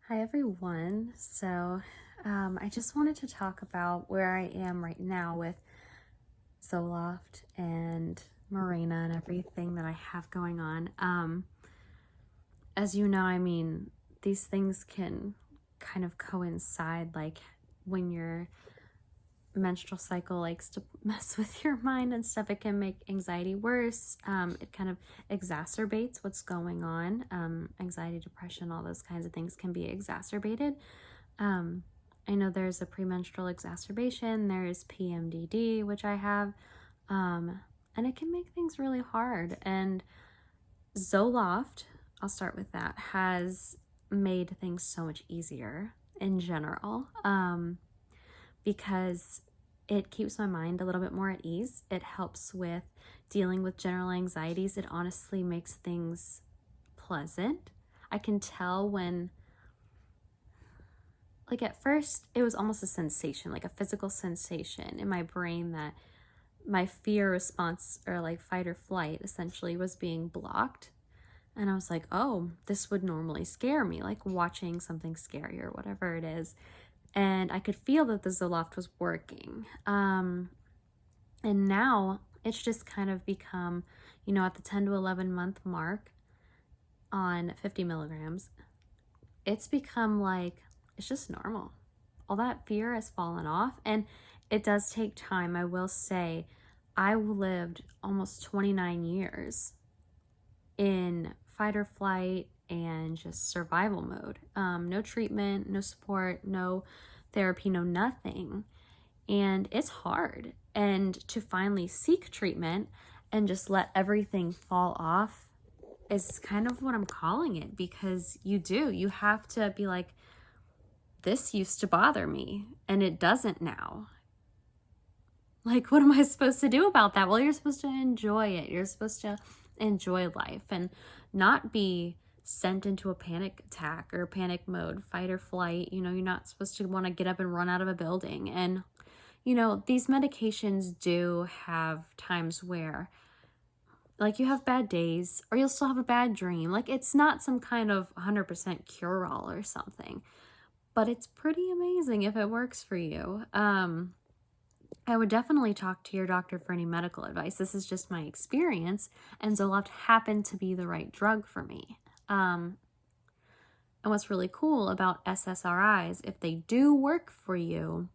Hi everyone. I just wanted to talk about where I am right now with Zoloft and Mirena and everything that I have going on. As you know, these things can kind of coincide, like when your menstrual cycle likes to mess with your mind and stuff. It can make anxiety worse. It kind of exacerbates what's going on. Anxiety, depression, all those kinds of things can be exacerbated. I know there's a premenstrual exacerbation, there's PMDD, which I have, and it can make things really hard. And Zoloft, I'll start with that, has made things so much easier in general, because it keeps my mind a little bit more at ease. It helps with dealing with general anxieties. It honestly makes things pleasant. I can tell when, like at first, it was almost a sensation, like a physical sensation in my brain that my fear response, or like fight or flight, essentially was being blocked. And I was like, oh, this would normally scare me, like watching something scary or whatever it is. And I could feel that the Zoloft was working. And now it's just kind of become, at the 10 to 11 month mark on 50 milligrams, it's become like, it's just normal. All that fear has fallen off, and it does take time. I will say, I lived almost 29 years in fight or flight and just survival mode. No treatment, no support, no therapy, no nothing. And it's hard. And to finally seek treatment and just let everything fall off is kind of what I'm calling it, because you have to be like, this used to bother me and it doesn't now. Like, what am I supposed to do about that? Well, you're supposed to enjoy it. You're supposed to enjoy life and not be sent into a panic attack or panic mode, fight or flight. You're not supposed to want to get up and run out of a building. And, these medications do have times where, like, you have bad days or you'll still have a bad dream. Like, it's not some kind of 100% cure-all or something, but it's pretty amazing if it works for you. I would definitely talk to your doctor for any medical advice. This is just my experience, and Zoloft happened to be the right drug for me. And what's really cool about SSRIs, if they do work for you,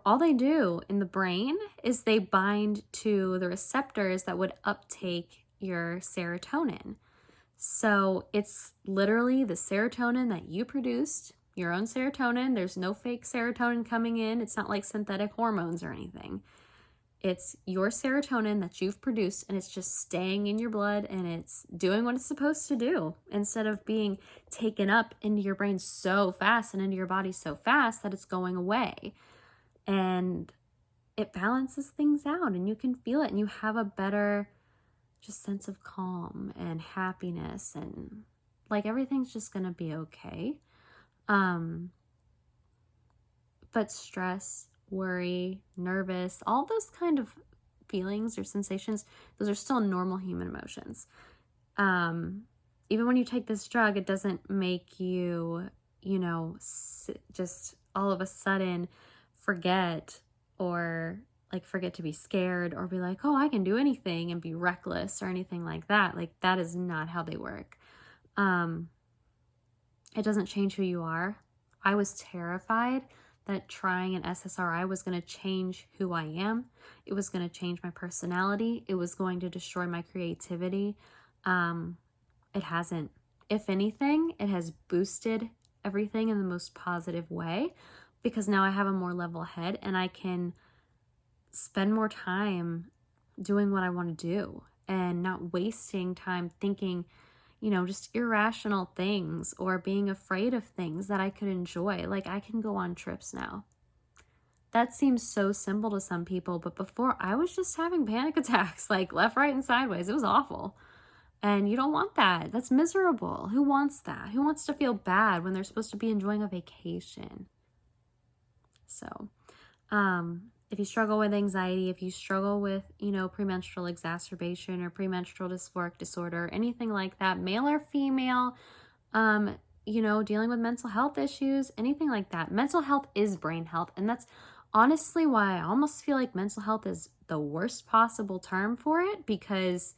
all they do in the brain is they bind to the receptors that would uptake your serotonin. So it's literally the serotonin that you produced, your own serotonin. There's no fake serotonin coming in. It's not like synthetic hormones or anything. It's your serotonin that you've produced, and it's just staying in your blood and it's doing what it's supposed to do, instead of being taken up into your brain so fast and into your body so fast that it's going away. And it balances things out, and you can feel it, and you have a better just sense of calm and happiness, and like everything's just gonna be okay. But stress, worry, nervous, all those kind of feelings or sensations, those are still normal human emotions. Even when you take this drug, it doesn't make you, just all of a sudden forget, or like forget to be scared, or be like, oh, I can do anything, and be reckless or anything like that. Like, that is not how they work. It doesn't change who you are. I was terrified that trying an SSRI was going to change who I am. It was going to change my personality. It was going to destroy my creativity. It hasn't. If anything, it has boosted everything in the most positive way, because now I have a more level head and I can spend more time doing what I want to do and not wasting time thinking, just irrational things or being afraid of things that I could enjoy. Like, I can go on trips now. That seems so simple to some people, but before, I was just having panic attacks, like left, right, and sideways. It was awful. And you don't want that. That's miserable. Who wants that? Who wants to feel bad when they're supposed to be enjoying a vacation? So, if you struggle with anxiety, if you struggle with, premenstrual exacerbation or premenstrual dysphoric disorder, anything like that, male or female, dealing with mental health issues, anything like that. Mental health is brain health. And that's honestly why I almost feel like mental health is the worst possible term for it, because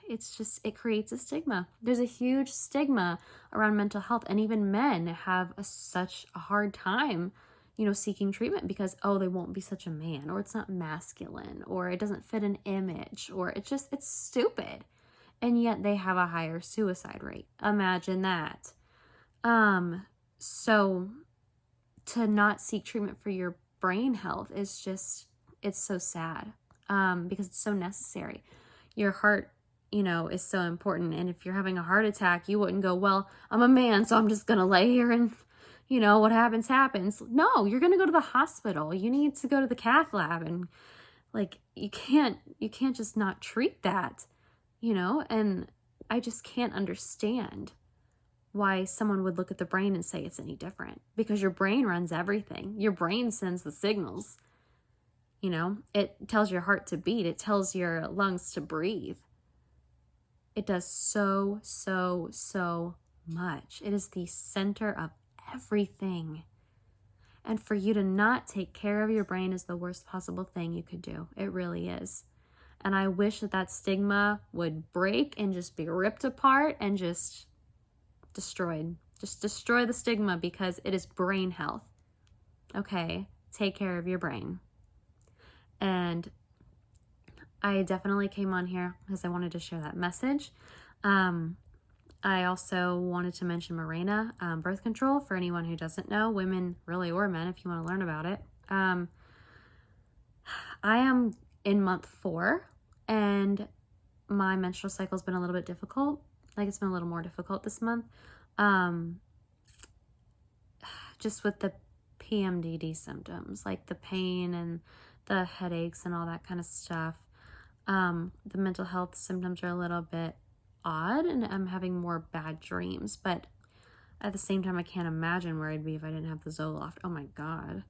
it creates a stigma. There's a huge stigma around mental health, and even men have such a hard time, seeking treatment because, oh, they won't be such a man, or it's not masculine, or it doesn't fit an image, or it's stupid. And yet they have a higher suicide rate. Imagine that. So to not seek treatment for your brain health is it's so sad, because it's so necessary. Your heart, is so important. And if you're having a heart attack, you wouldn't go, well, I'm a man, so I'm just going to lay here and, what happens, happens. No, you're going to go to the hospital. You need to go to the cath lab, and you can't just not treat that, and I just can't understand why someone would look at the brain and say it's any different, because your brain runs everything. Your brain sends the signals. It tells your heart to beat. It tells your lungs to breathe. It does so, so, so much. It is the center of everything. And for you to not take care of your brain is the worst possible thing you could do. It really is. And I wish that stigma would break and just be ripped apart and just destroyed. Just destroy the stigma, because it is brain health. Okay, take care of your brain. And I definitely came on here because I wanted to share that message. I also wanted to mention Mirena, birth control, for anyone who doesn't know, women really or men, if you want to learn about it. I am in month 4, and my menstrual cycle's been a little bit difficult. It's been a little more difficult this month. Just with the PMDD symptoms, like the pain and the headaches and all that kind of stuff. The mental health symptoms are a little bit odd, and I'm having more bad dreams, but at the same time, I can't imagine where I'd be if I didn't have the Zoloft. Oh my God.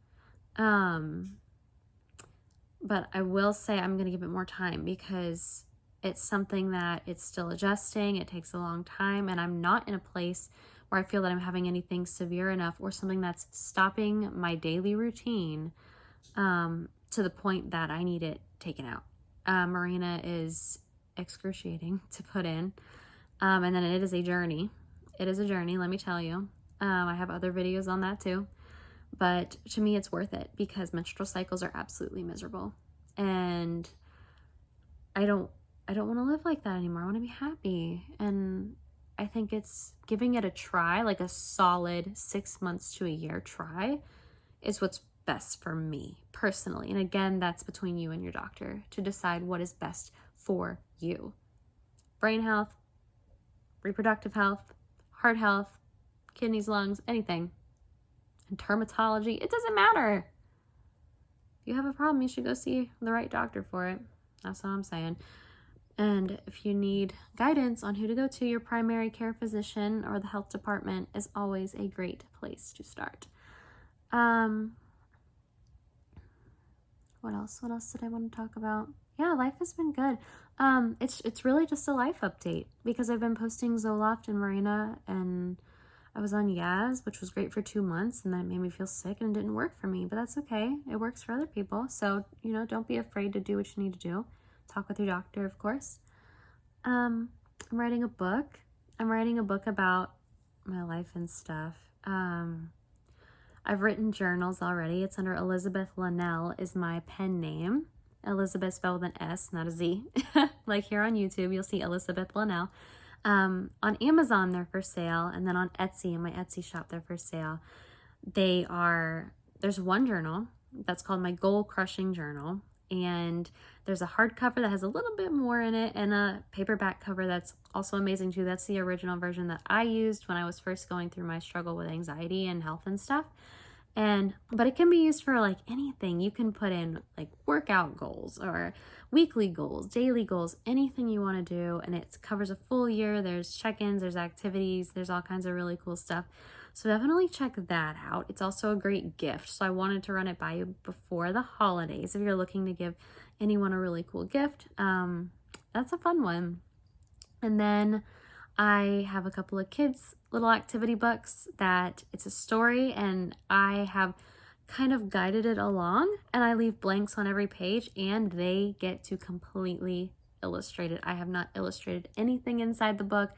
But I will say I'm going to give it more time, because it's something that it's still adjusting. It takes a long time, and I'm not in a place where I feel that I'm having anything severe enough or something that's stopping my daily routine, to the point that I need it taken out. Mirena is excruciating to put in. And then it is a journey. It is a journey, let me tell you. I have other videos on that too. But to me, it's worth it, because menstrual cycles are absolutely miserable. And I don't want to live like that anymore. I want to be happy. And I think it's giving it a try, like a solid 6 months to a year try, is what's best for me personally. And again, that's between you and your doctor to decide what is best for you. Brain health, reproductive health, heart health, kidneys, lungs, anything. And dermatology, it doesn't matter. If you have a problem, you should go see the right doctor for it. That's what I'm saying. And if you need guidance on who to go to, your primary care physician or the health department is always a great place to start. What else? What else did I want to talk about? Yeah, life has been good. It's really just a life update, because I've been posting Zoloft and Mirena, and I was on Yaz, which was great for 2 months, and then it made me feel sick and it didn't work for me, but that's okay. It works for other people. So, don't be afraid to do what you need to do. Talk with your doctor, of course. I'm writing a book. I'm writing a book about my life and stuff. I've written journals already. It's under Elizabeth Linnell is my pen name. Elizabeth spelled with an S, not a Z. Like here on YouTube, you'll see Elizabeth Linnell. On Amazon, they're for sale. And then on Etsy, in my Etsy shop, they're for sale. There's one journal that's called my Goal Crushing Journal. And there's a hardcover that has a little bit more in it, and a paperback cover that's also amazing too. That's the original version that I used when I was first going through my struggle with anxiety and health and stuff. But it can be used for like anything. You can put in like workout goals or weekly goals, daily goals, anything you want to do. And it covers a full year. There's check-ins, there's activities, there's all kinds of really cool stuff. So definitely check that out. It's also a great gift. So I wanted to run it by you before the holidays. If you're looking to give anyone a really cool gift, that's a fun one. And then I have a couple of kids' little activity books that it's a story, and I have kind of guided it along, and I leave blanks on every page, and they get to completely illustrate it. I have not illustrated anything inside the book.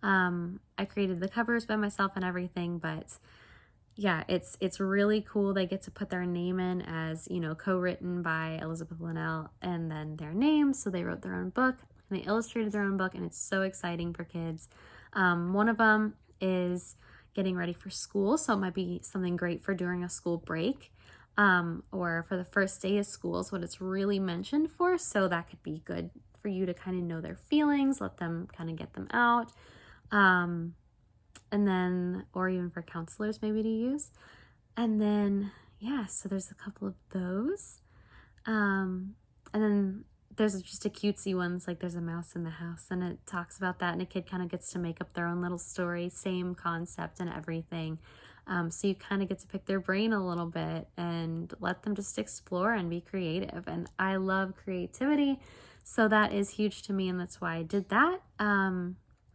I created the covers by myself and everything, but yeah, it's really cool. They get to put their name in as, you know, co-written by Elizabeth Linnell, and then their names. So they wrote their own book and they illustrated their own book, and it's so exciting for kids. One of them is getting ready for school, so it might be something great for during a school break, or for the first day of school is what it's really mentioned for. So that could be good for you to kind of know their feelings, let them kind of get them out. And then, or even for counselors maybe to use. And then, yeah, so there's a couple of those. And then there's just a cutesy ones, like there's a mouse in the house, and it talks about that, and a kid kind of gets to make up their own little story, same concept and everything. So you kind of get to pick their brain a little bit and let them just explore and be creative. And I love creativity, so that is huge to me, and that's why I did that.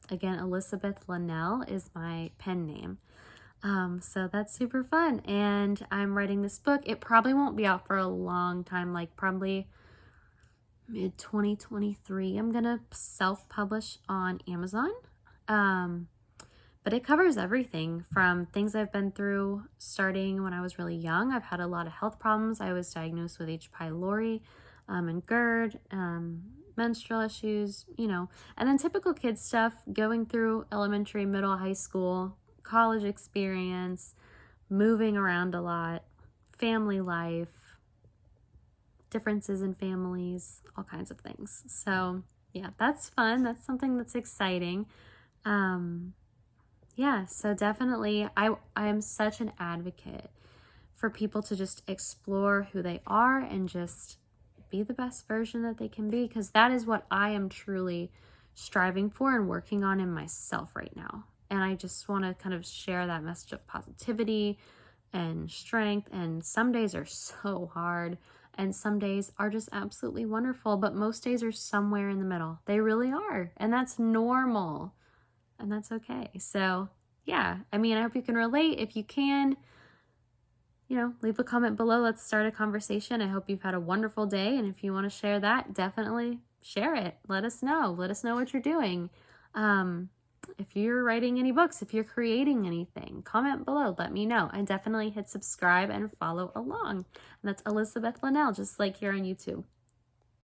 Again, Elizabeth Linnell is my pen name. So that's super fun. And I'm writing this book. It probably won't be out for a long time, like probably mid 2023. I'm going to self-publish on Amazon. But it covers everything from things I've been through starting when I was really young. I've had a lot of health problems. I was diagnosed with H. pylori, and GERD, menstrual issues, you know, and then typical kid stuff, going through elementary, middle, high school, college experience, moving around a lot, family life, differences in families, all kinds of things. So yeah, that's fun. That's something that's exciting. Yeah, so definitely I am such an advocate for people to just explore who they are and just be the best version that they can be, because that is what I am truly striving for and working on in myself right now. And I just want to kind of share that message of positivity and strength. And some days are so hard, and some days are just absolutely wonderful, but most days are somewhere in the middle. They really are, and that's normal, and that's okay. So yeah, I mean, I hope you can relate. If you can, you know, leave a comment below. Let's start a conversation. I hope you've had a wonderful day. And if you want to share that, definitely share it. Let us know. Let us know what you're doing. If you're writing any books, if you're creating anything, comment below. Let me know. And definitely hit subscribe and follow along. And that's Elizabeth Linnell, just like here on YouTube.